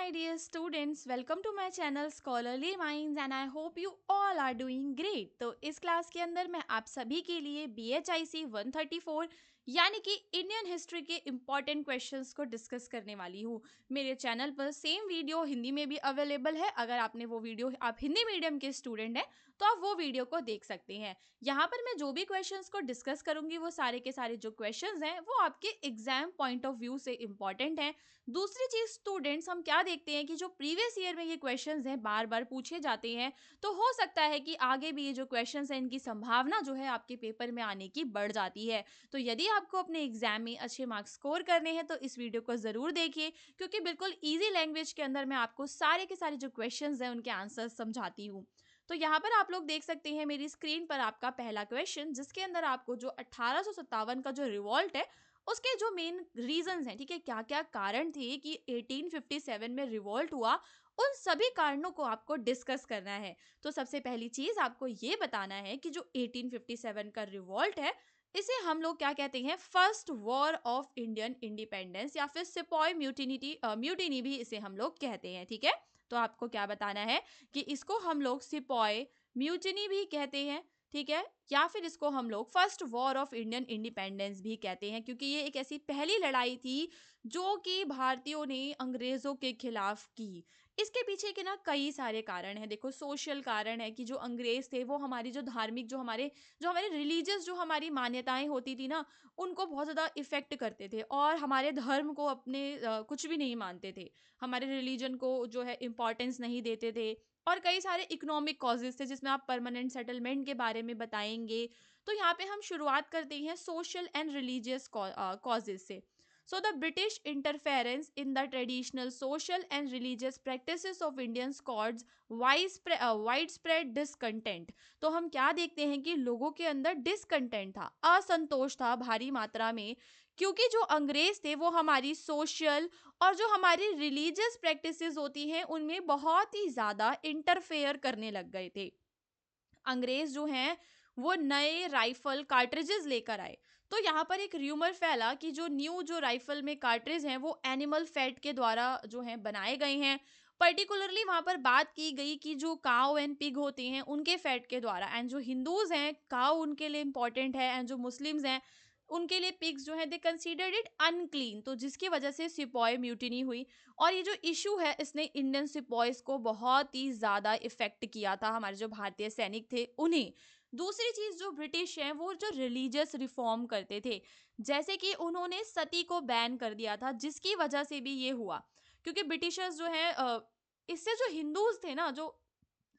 my dear students, welcome to my channel Scholarly Minds and I hope you all are doing great। तो इस class के अंदर मैं आप सभी के लिए BHIC 134 यानी कि इंडियन हिस्ट्री के इम्पॉर्टेंट क्वेश्चंस को डिस्कस करने वाली हूँ। मेरे चैनल पर सेम वीडियो हिंदी में भी अवेलेबल है। अगर आपने वो वीडियो आप हिंदी मीडियम के स्टूडेंट हैं तो आप वो वीडियो को देख सकते हैं। यहाँ पर मैं जो भी क्वेश्चंस को डिस्कस करूंगी वो सारे के सारे जो क्वेश्चंस हैं वो आपके एग्जाम पॉइंट ऑफ व्यू से इम्पॉर्टेंट हैं। दूसरी चीज स्टूडेंट्स, हम क्या देखते हैं कि जो प्रीवियस ईयर में ये क्वेश्चंस हैं बार बार पूछे जाते हैं, तो हो सकता है कि आगे भी ये जो क्वेश्चंस हैं इनकी संभावना जो है आपके पेपर में आने की बढ़ जाती है। तो यदि आपको अपने एग्जाम में अच्छे मार्क्स स्कोर करने हैं तो इस वीडियो को जरूर देखिए, क्योंकि बिल्कुल ईजी लैंग्वेज के अंदर मैं आपको सारे के सारे जो क्वेश्चंस हैं उनके आंसर समझाती हूँ। तो यहाँ पर आप लोग देख सकते हैं मेरी स्क्रीन पर आपका पहला क्वेश्चन, जिसके अंदर आपको जो 1857 का जो रिवॉल्ट है उसके जो मेन रीजंस हैं, ठीक है, क्या क्या कारण थे कि 1857 में रिवॉल्ट हुआ, उन सभी कारणों को आपको डिस्कस करना है। तो सबसे पहली चीज आपको ये बताना है कि जो 1857 का रिवॉल्ट है इसे हम लोग क्या कहते हैं, first war of Indian independence या फिर सिपॉय म्यूटिनी भी इसे हम लोग कहते हैं। ठीक है, तो आपको क्या बताना है कि इसको हम लोग सिपॉय म्यूटिनी भी कहते हैं, ठीक है, या फिर इसको हम लोग first war of Indian independence भी कहते हैं, क्योंकि ये एक ऐसी पहली लड़ाई थी जो कि भारतीयों ने अंग्रेजों के खिलाफ की। इसके पीछे के ना कई सारे कारण हैं। देखो, सोशल कारण है कि जो अंग्रेज थे वो हमारी जो धार्मिक जो हमारे रिलीजियस जो हमारी मान्यताएं होती थी ना, उनको बहुत ज़्यादा इफेक्ट करते थे और हमारे धर्म को अपने कुछ भी नहीं मानते थे, हमारे रिलीजन को जो है इम्पोर्टेंस नहीं देते थे। और कई सारे इकोनॉमिक कॉजेज थे जिसमें आप परमानेंट सेटलमेंट के बारे में बताएंगे। तो यहाँ पे हम शुरुआत करते हैं सोशल एंड रिलीजियस कॉजेज से। So the British interference in the traditional social and religious practices of Indians caused widespread discontent। तो हम क्या देखते हैं कि लोगों के अंदर डिसकंटेंट था, असंतोष था भारी मात्रा में, क्योंकि जो अंग्रेज थे वो हमारी सोशल और जो हमारी रिलीजियस प्रैक्टिसेस होती हैं उनमें बहुत ही ज़्यादा इंटरफेयर करने लग गए थे। अंग्रेज जो हैं वो नए राइफल कार्ट्रिजेस लेकर आए। तो यहाँ पर एक र्यूमर फैला कि जो न्यू जो राइफल में कार्ट्रिज हैं वो एनिमल फैट के द्वारा जो हैं बनाए गए हैं। पर्टिकुलरली वहाँ पर बात की गई कि जो काउ एंड पिग होते हैं उनके फैट के द्वारा, एंड जो हिंदूज हैं काउ उनके लिए इम्पॉर्टेंट है, एंड जो मुस्लिम्स हैं उनके लिए पिग्स जो है दे कंसीडर्ड इट अनक्लीन। तो जिसकी वजह से सिपॉय म्यूटिनी हुई। और ये जो इशू है इसने इंडियन सिपॉयज को बहुत ही ज़्यादा इफेक्ट किया था, हमारे जो भारतीय सैनिक थे उन्हें। दूसरी चीज़, जो ब्रिटिश हैं वो जो रिलीजियस रिफॉर्म करते थे, जैसे कि उन्होंने सती को बैन कर दिया था, जिसकी वजह से भी ये हुआ। क्योंकि ब्रिटिशर्स जो हैं इससे जो हिंदूज थे ना, जो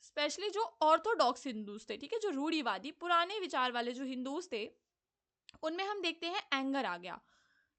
स्पेशली जो ऑर्थोडॉक्स हिंदूज थे, ठीक है, जो रूढ़िवादी पुराने विचार वाले जो हिंदूज थे, उनमें हम देखते हैं एंगर आ गया,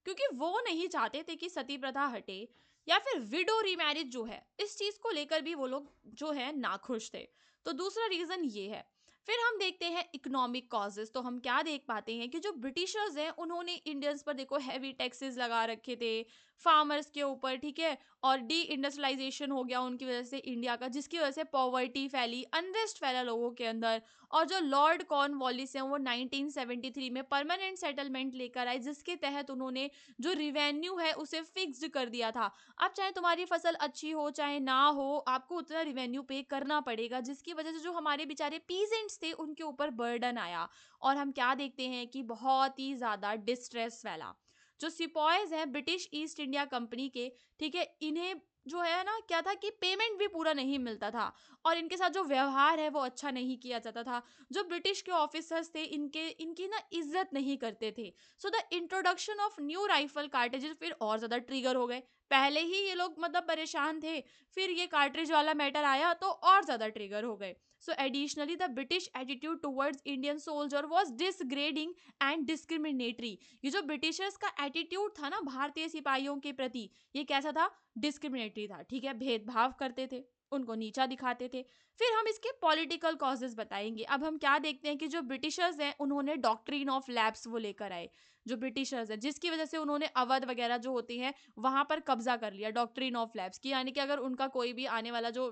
क्योंकि वो नहीं चाहते थे कि सती प्रथा हटे या फिर विडो रीमैरिज जो है इस चीज को लेकर भी वो लोग जो है नाखुश थे। तो दूसरा रीजन ये है। फिर हम देखते हैं इकोनॉमिक कॉजेस। तो हम क्या देख पाते हैं कि जो ब्रिटिशर्स हैं उन्होंने इंडियंस पर देखो हैवी टैक्सेस लगा रखे थे फार्मर्स के ऊपर, ठीक है, और डी इंडस्ट्रियलाइजेशन हो गया उनकी वजह से इंडिया का, जिसकी वजह से पॉवर्टी फैली, अनरेस्ट फैला लोगों के अंदर। और जो लॉर्ड कॉर्नवालिस हैं वो 1973 में परमानेंट सेटलमेंट लेकर आए, जिसके तहत उन्होंने जो रिवेन्यू है उसे फिक्स्ड कर दिया था। अब चाहे तुम्हारी फसल अच्छी हो चाहे ना हो, आपको उतना रिवेन्यू पे करना पड़ेगा, जिसकी वजह से जो हमारे बेचारे पीजेंट्स थे उनके ऊपर बर्डन आया। और हम क्या देखते हैं कि बहुत ही ज्यादा डिस्ट्रेस फैला। जो सिपॉयज हैं ब्रिटिश ईस्ट इंडिया कंपनी के, ठीक है, इन्हें जो है ना क्या था कि पेमेंट भी पूरा नहीं मिलता था और इनके साथ जो व्यवहार है वो अच्छा नहीं किया जाता था। जो ब्रिटिश के ऑफिसर्स थे इनकी ना इज्जत नहीं करते थे। So the introduction of new rifle cartridges फिर और ज्यादा ट्रिगर हो गए। पहले ही ये लोग मतलब परेशान थे, फिर ये कार्ट्रिज वाला मैटर आया तो और ज्यादा ट्रिगर हो गए। So additionally the British attitude towards Indian soldier was disgrading and discriminatory. ये जो ब्रिटिशर्स का एटीट्यूड था ना भारतीय सिपाहियों के प्रति, ये कैसा था, डिस्क्रिमिनेटरी था, ठीक है, भेदभाव करते थे, उनको नीचा दिखाते थे। फिर हम इसके पॉलिटिकल कॉजेज बताएंगे। अब हम क्या देखते हैं कि जो ब्रिटिशर्स हैं उन्होंने डॉक्ट्रिन ऑफ लैप्स वो लेकर आए। जो ब्रिटिशर्स हैं जिसकी वजह से उन्होंने अवध वगैरह जो होती हैं वहां पर कब्जा कर लिया, डॉक्ट्रिन ऑफ लैप्स की, यानी कि अगर उनका कोई भी आने वाला जो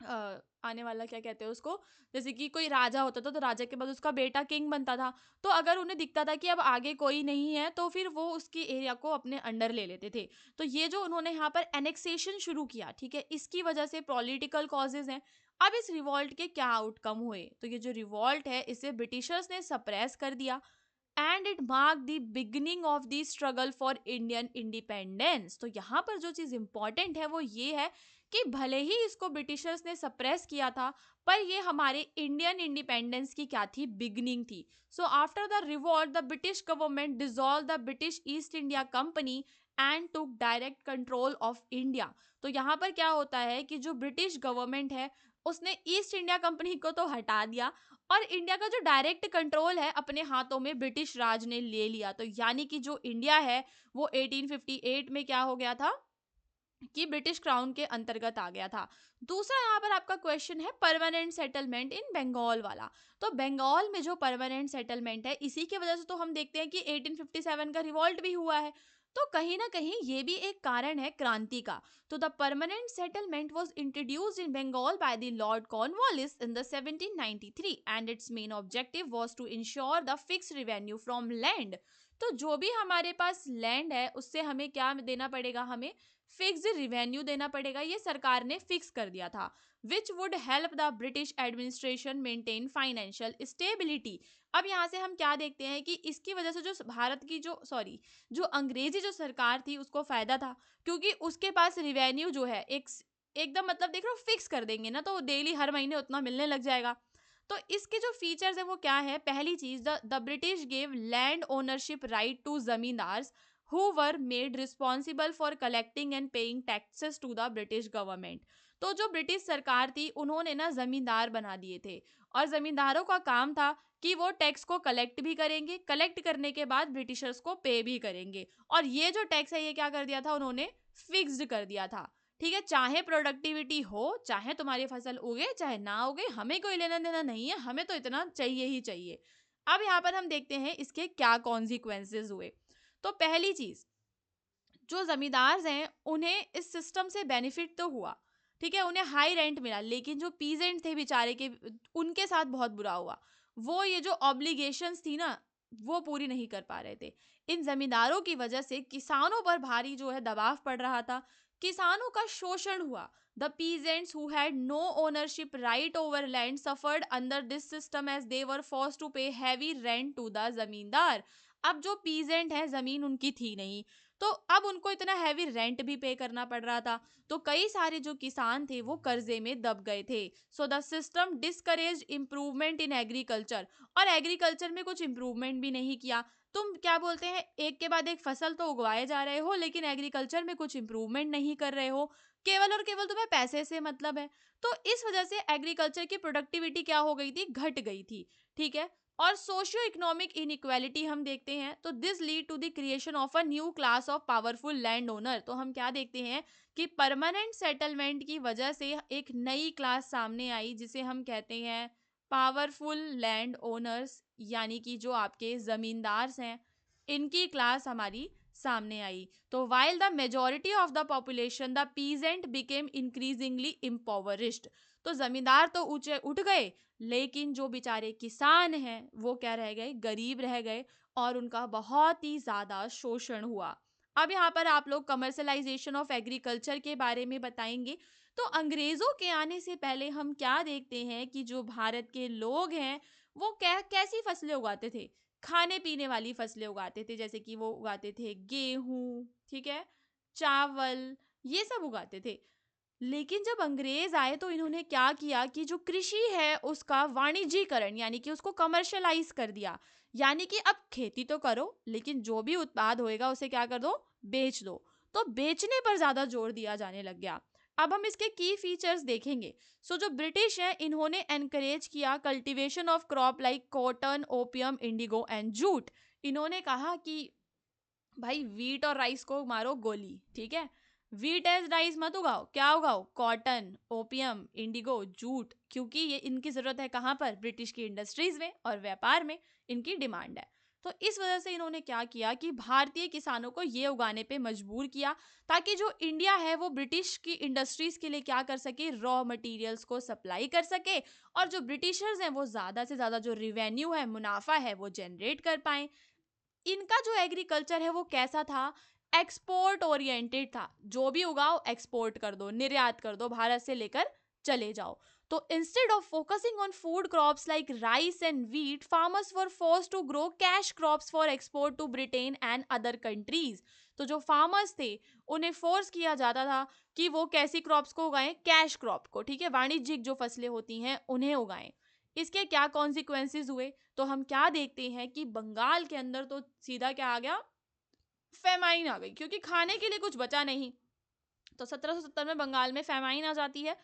आने वाला क्या कहते हैं उसको, जैसे कि कोई राजा होता था तो राजा के बाद उसका बेटा किंग बनता था। तो अगर उन्हें दिखता था कि अब आगे कोई नहीं है तो फिर वो उसकी एरिया को अपने अंडर ले लेते थे। तो ये जो उन्होंने यहाँ पर एनेक्सेशन शुरू किया, ठीक है, इसकी वजह से पॉलिटिकल कॉजेज हैं। अब इस रिवॉल्ट के क्या आउटकम हुए, तो ये जो रिवॉल्ट है इसे ब्रिटिशर्स ने सप्रेस कर दिया and it mark the beginning of the struggle for Indian independence. तो यहाँ पर जो चीज इंपॉर्टेंट है वो ये है कि भले ही इसको ब्रिटिशर्स ने सप्रेस किया था, पर ये हमारे इंडियन इंडिपेंडेंस की क्या थी, बिगिनिंग थी। So after the revolt the British government dissolve the British east India company and took direct control of India. तो यहाँ पर क्या होता है कि जो ब्रिटिश गवर्नमेंट है उसने ईस्ट इंडिया कंपनी को तो हटा दिया और इंडिया का जो डायरेक्ट कंट्रोल है अपने हाथों में ब्रिटिश राज ने ले लिया। तो यानी कि जो इंडिया है वो 1858 में क्या हो गया था कि ब्रिटिश क्राउन के अंतर्गत आ गया था। दूसरा यहाँ पर आपका क्वेश्चन है परमानेंट सेटलमेंट इन बंगाल वाला। तो बंगाल में जो परमानेंट सेटलमेंट है इसी की वजह से तो हम देखते हैं कि 1857 का रिवॉल्ट भी हुआ है। तो कहीं ना कहीं ये भी एक कारण है क्रांति का। तो the permanent settlement was introduced in Bengal by the lord Cornwallis in the 1793 and its main objective was to ensure the fix revenue from land. तो जो भी हमारे पास लैंड है उससे हमें क्या देना पड़ेगा, हमें फिक्स्ड रिवेन्यू देना पड़ेगा। ये सरकार ने फिक्स कर दिया था which would help the British administration maintain financial stability. अब यहाँ से हम क्या देखते हैं कि इसकी वजह से जो भारत की जो अंग्रेजी जो सरकार थी उसको फायदा था, क्योंकि उसके पास रिवेन्यू जो है एकदम मतलब देख रहे हो फिक्स कर देंगे ना, तो डेली हर महीने उतना मिलने लग जाएगा। तो इसके जो फीचर्स है वो क्या है, पहली चीज the British gave land ownership right to zamindars who were made responsible for collecting and paying taxes to the British government। तो जो ब्रिटिश सरकार थी उन्होंने ना जमींदार बना दिए थे और जमींदारों का काम था कि वो टैक्स को कलेक्ट भी करेंगे, कलेक्ट करने के बाद ब्रिटिशर्स को पे भी करेंगे। और ये जो टैक्स है ये क्या कर दिया था उन्होंने, फिक्स्ड कर दिया था। ठीक है, चाहे प्रोडक्टिविटी हो, चाहे तुम्हारी फसल उगे चाहे ना उगे, हमें कोई लेना देना नहीं है, हमें तो इतना चाहिए ही चाहिए। अब यहाँ पर हम देखते हैं इसके क्या कॉन्सिक्वेंसेज हुए। तो पहली चीज, जो जमींदार हैं उन्हें इस सिस्टम से बेनिफिट तो हुआ, ठीक है, उन्हें हाई रेंट मिला, लेकिन जो पीजेंट थे बेचारे के उनके साथ बहुत बुरा हुआ। वो ये जो ऑब्लिगेशंस थी ना वो पूरी नहीं कर पा रहे थे। इन जमींदारों की वजह से किसानों पर भारी जो है दबाव पड़ रहा था, किसानों का शोषण हुआ। The peasants who had no ownership right over land suffered under this system as they were forced to pay heavy rent to the zamindar. अब जो पीजेंट है जमीन उनकी थी नहीं, तो अब उनको इतना हैवी रेंट भी पे करना पड़ रहा था। तो कई सारे जो किसान थे वो कर्जे में दब गए थे। So the system discourage improvement in agriculture, और एग्रीकल्चर में कुछ इम्प्रूवमेंट भी नहीं किया। तुम क्या बोलते हैं, एक के बाद एक फसल तो उगवाए जा रहे हो लेकिन एग्रीकल्चर में कुछ इम्प्रूवमेंट नहीं कर रहे हो, केवल और केवल तुम्हें पैसे से मतलब है। तो इस वजह से एग्रीकल्चर की प्रोडक्टिविटी क्या हो गई थी, घट गई थी। ठीक है, और सोशियो इकोनॉमिक इनइक्वालिटी हम देखते हैं, तो this lead to the creation of a new class of powerful land owner. तो हम क्या देखते हैं कि परमानेंट सेटलमेंट की वजह से एक नई क्लास सामने आई जिसे हम कहते हैं पावरफुल लैंड ओनर्स, यानी कि जो आपके जमींदार हैं इनकी क्लास हमारी सामने आई। तो while the majority of the population the peasant became increasingly impoverished. तो जमींदार तो ऊंचे उठ गए लेकिन जो बेचारे किसान हैं वो क्या रह गए, गरीब रह गए, और उनका बहुत ही ज्यादा शोषण हुआ। अब यहाँ पर आप लोग कमर्शलाइजेशन ऑफ एग्रीकल्चर के बारे में बताएंगे। तो अंग्रेजों के आने से पहले हम क्या देखते हैं कि जो भारत के लोग हैं वो कैसी फसलें उगाते थे, खाने पीने वाली फसलें उगाते थे, जैसे कि वो उगाते थे गेहूं, ठीक है, चावल, ये सब उगाते थे। लेकिन जब अंग्रेज आए तो इन्होंने क्या किया कि जो कृषि है उसका वाणिज्यीकरण यानी कि उसको कमर्शलाइज कर दिया। यानी कि अब खेती तो करो लेकिन जो भी उत्पाद होएगा उसे क्या कर दो, बेच दो। तो बेचने पर ज्यादा जोर दिया जाने लग गया। अब हम इसके की फीचर्स देखेंगे। सो जो ब्रिटिश है इन्होंने एनकरेज किया cultivation of crop like cotton, opium, Indigo and jute. इन्होंने कहा कि भाई वीट और राइस को मारो गोली, ठीक है, वीट एज राइस मत उगाओ, क्या उगाओ, कॉटन, ओपियम, इंडिगो, जूट, क्योंकि ये इनकी जरूरत है कहाँ पर, ब्रिटिश की इंडस्ट्रीज में और व्यापार में इनकी डिमांड है। तो इस वजह से इन्होंने क्या किया कि भारतीय किसानों को ये उगाने पे मजबूर किया, ताकि जो इंडिया है वो ब्रिटिश की इंडस्ट्रीज के लिए क्या कर सके, रॉ मटेरियल्स को सप्लाई कर सके, और जो ब्रिटिशर्स हैं वो ज़्यादा से ज़्यादा जो रिवेन्यू है, मुनाफा है, वो जनरेट कर पाएँ। इनका जो एग्रीकल्चर है वो कैसा था, एक्सपोर्ट ओरिएंटेड था। जो भी उगाओ एक्सपोर्ट कर दो, निर्यात कर दो, भारत से लेकर चले जाओ। तो instead of focusing on food crops like rice and wheat, farmers were forced to grow cash crops for export to Britain and other countries. तो जो फार्मर्स थे उन्हें फोर्स किया जाता था कि वो कैसी क्रॉप्स को उगाएं, कैश क्रॉप को, ठीक है, वाणिज्यिक जो फसलें होती हैं उन्हें उगाएं। इसके क्या कॉन्सिक्वेंसेज हुए, तो हम क्या देखते हैं कि बंगाल के अंदर तो सीधा क्या आ गया, फेमाइन आ गई, क्योंकि खाने के लिए कुछ बचा नहीं। तो 1770 में बंगाल में फेमाइन आ जाती है।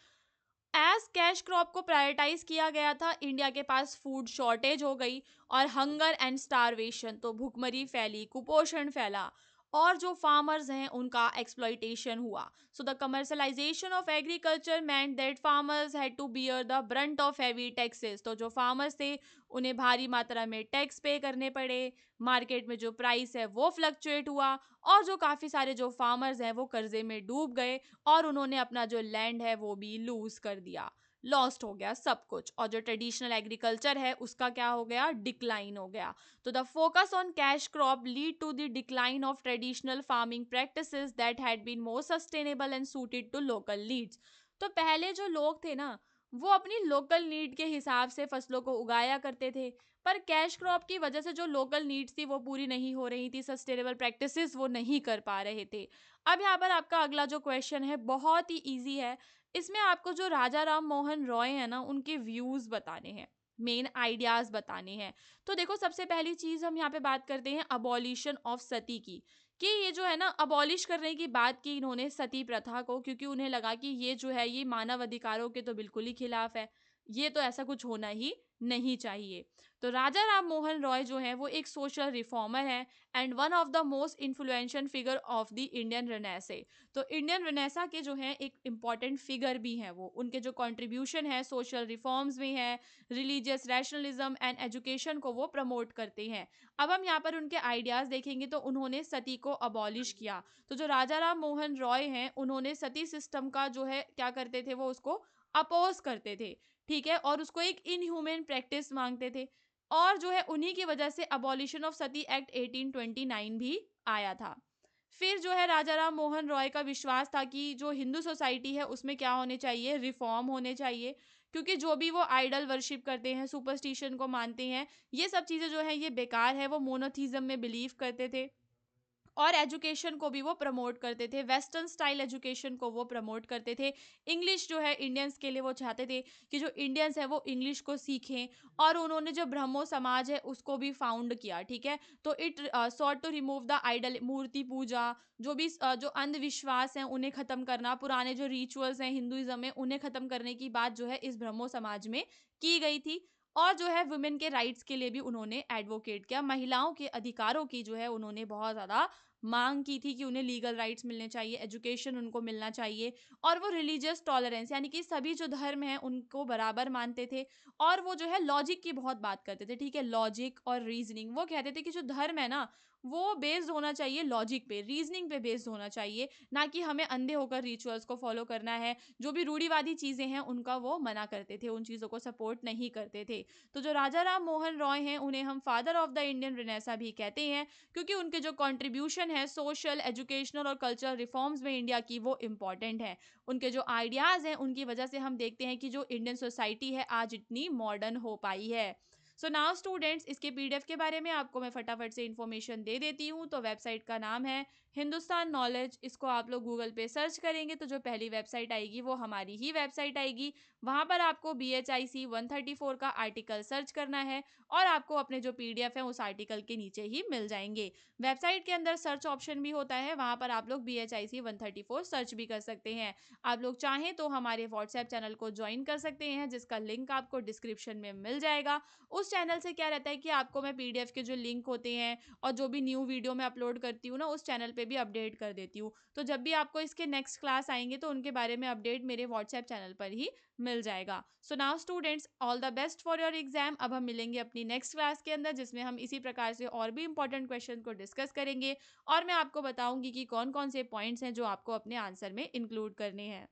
एज कैश क्रॉप को प्रायोरिटाइज किया गया था, इंडिया के पास फूड शॉर्टेज हो गई, और हंगर एंड स्टारवेशन, तो भूखमरी फैली, कुपोषण फैला, और जो फार्मर्स हैं उनका एक्सप्लॉइटेशन हुआ। So the commercialisation of agriculture meant that farmers had to bear the brunt of heavy taxes. तो जो फार्मर्स थे उन्हें भारी मात्रा में टैक्स पे करने पड़े, मार्केट में जो प्राइस है वो फ्लक्चुएट हुआ, और जो काफ़ी सारे जो फार्मर्स हैं वो कर्जे में डूब गए, और उन्होंने अपना जो लैंड है वो भी लूज कर दिया, लॉस्ट हो गया सब कुछ, और जो ट्रेडिशनल एग्रीकल्चर है उसका क्या हो गया, डिक्लाइन हो गया। तो the focus on cash crop lead to the decline of traditional farming practices that had been more sustainable and suited to local needs. तो पहले जो लोग थे ना वो अपनी लोकल नीड के हिसाब से फसलों को उगाया करते थे, पर कैश क्रॉप की वजह से जो लोकल नीड्स थी वो पूरी नहीं हो रही थी, सस्टेनेबल प्रैक्टिसेस वो नहीं कर पा रहे थे। अब यहाँ पर आपका अगला जो क्वेश्चन है बहुत ही इजी है। इसमें आपको जो राजा राम मोहन रॉय है ना उनके व्यूज बताने हैं, मेन आइडियाज बताने हैं। तो देखो, सबसे पहली चीज हम यहाँ पे बात करते हैं अबॉलिशन ऑफ सती की, कि ये जो है ना अबॉलिश करने की बात की इन्होंने सती प्रथा को, क्योंकि उन्हें लगा कि ये जो है ये मानव अधिकारों के तो बिल्कुल ही खिलाफ है, ये तो ऐसा कुछ होना ही नहीं चाहिए। तो राजा राम मोहन रॉय जो है वो एक सोशल रिफॉर्मर है and one of the most influential figure of the Indian renaissance. तो इंडियन रेनेसा के जो है एक इम्पॉर्टेंट फिगर भी हैं वो, उनके जो कंट्रीब्यूशन है सोशल रिफॉर्म्स में है, रिलीजियस रैशनलिज्म एंड एजुकेशन को वो प्रमोट करते हैं। अब हम यहाँ पर उनके आइडियाज देखेंगे तो उन्होंने सती को अबॉलिश किया। तो जो राजा राम मोहन रॉय हैं उन्होंने सती सिस्टम का जो है क्या करते थे, वो उसको अपोज करते थे, ठीक है, और उसको एक इनह्यूमन प्रैक्टिस मांगते थे। और जो है उन्हीं की वजह से अबॉलिशन ऑफ सती एक्ट 1829 भी आया था। फिर जो है राजा राम मोहन रॉय का विश्वास था कि जो हिंदू सोसाइटी है उसमें क्या होने चाहिए, रिफॉर्म होने चाहिए, क्योंकि जो भी वो आइडल वर्शिप करते हैं, सुपरस्टिशन को मानते हैं, ये सब चीज़ें जो है ये बेकार है। वो मोनोथीज्म में बिलीव करते थे, और एजुकेशन को भी वो प्रमोट करते थे, वेस्टर्न स्टाइल एजुकेशन को वो प्रमोट करते थे। इंग्लिश जो है इंडियंस के लिए वो चाहते थे कि जो इंडियंस है वो इंग्लिश को सीखें, और उन्होंने जो ब्रह्मो समाज है उसको भी फाउंड किया, ठीक है। तो it sought to remove the idol, मूर्ति पूजा, जो भी जो अंधविश्वास हैं उन्हें खत्म करना, पुराने जो रिचुअल्स हैं हिंदुइज्म में उन्हें खत्म करने की बात जो है इस ब्रह्मो समाज में की गई थी। और जो है वुमेन के राइट्स के लिए भी उन्होंने एडवोकेट किया, महिलाओं के अधिकारों की जो है उन्होंने बहुत ज़्यादा मांग की थी कि उन्हें लीगल राइट्स मिलने चाहिए, एजुकेशन उनको मिलना चाहिए, और वो रिलीजियस टॉलरेंस यानी कि सभी जो धर्म हैं उनको बराबर मानते थे। और वो जो है लॉजिक की बहुत बात करते थे, ठीक है, लॉजिक और रीजनिंग। वो कहते थे कि जो धर्म है ना वो बेस्ड होना चाहिए लॉजिक पे, रीजनिंग पे बेस्ड होना चाहिए, ना कि हमें अंधे होकर रिचुअल्स को फॉलो करना है। जो भी रूढ़िवादी चीज़ें हैं उनका वो मना करते थे, उन चीज़ों को सपोर्ट नहीं करते थे। तो जो राजा राम मोहन रॉय हैं उन्हें हम father of the Indian Renaissance भी कहते हैं, क्योंकि उनके जो कंट्रीब्यूशन है सोशल, एजुकेशनल और कल्चरल रिफॉर्म्स में इंडिया की वो इम्पॉर्टेंट है। उनके जो आइडियाज़ हैं उनकी वजह से हम देखते हैं कि जो इंडियन सोसाइटी है आज इतनी मॉडर्न हो पाई है। सो नाउ स्टूडेंट्स, इसके पीडीएफ के बारे में आपको मैं फटाफट से इन्फॉर्मेशन दे देती हूँ। तो वेबसाइट का नाम है हिंदुस्तान नॉलेज। इसको आप लोग गूगल पे सर्च करेंगे तो जो पहली वेबसाइट आएगी वो हमारी ही वेबसाइट आएगी। वहाँ पर आपको BHIC 134 का आर्टिकल सर्च करना है, और आपको अपने जो पीडीएफ है उस आर्टिकल के नीचे ही मिल जाएंगे। वेबसाइट के अंदर सर्च ऑप्शन भी होता है, वहाँ पर आप लोग BHIC 134 सर्च भी कर सकते हैं। आप लोग चाहें तो हमारे व्हाट्सएप चैनल को ज्वाइन कर सकते हैं, जिसका लिंक आपको डिस्क्रिप्शन में मिल जाएगा। उस चैनल से क्या रहता है कि आपको मैं पीडीएफ के जो लिंक होते हैं और जो भी न्यू वीडियो मैं अपलोड करती हूँ ना उस चैनल पे पे भी अपडेट कर देती हूँ। तो जब भी आपको इसके नेक्स्ट क्लास आएंगे तो उनके बारे में अपडेट मेरे व्हाट्सएप चैनल पर ही मिल जाएगा। So now students, all the best for your exam. अब हम मिलेंगे अपनी नेक्स्ट क्लास के अंदर, जिसमें हम इसी प्रकार से और भी इंपॉर्टेंट क्वेश्चन को डिस्कस करेंगे और मैं आपको बताऊंगी कि कौन कौन से पॉइंट्स हैं जो आपको अपने आंसर में इंक्लूड करने हैं।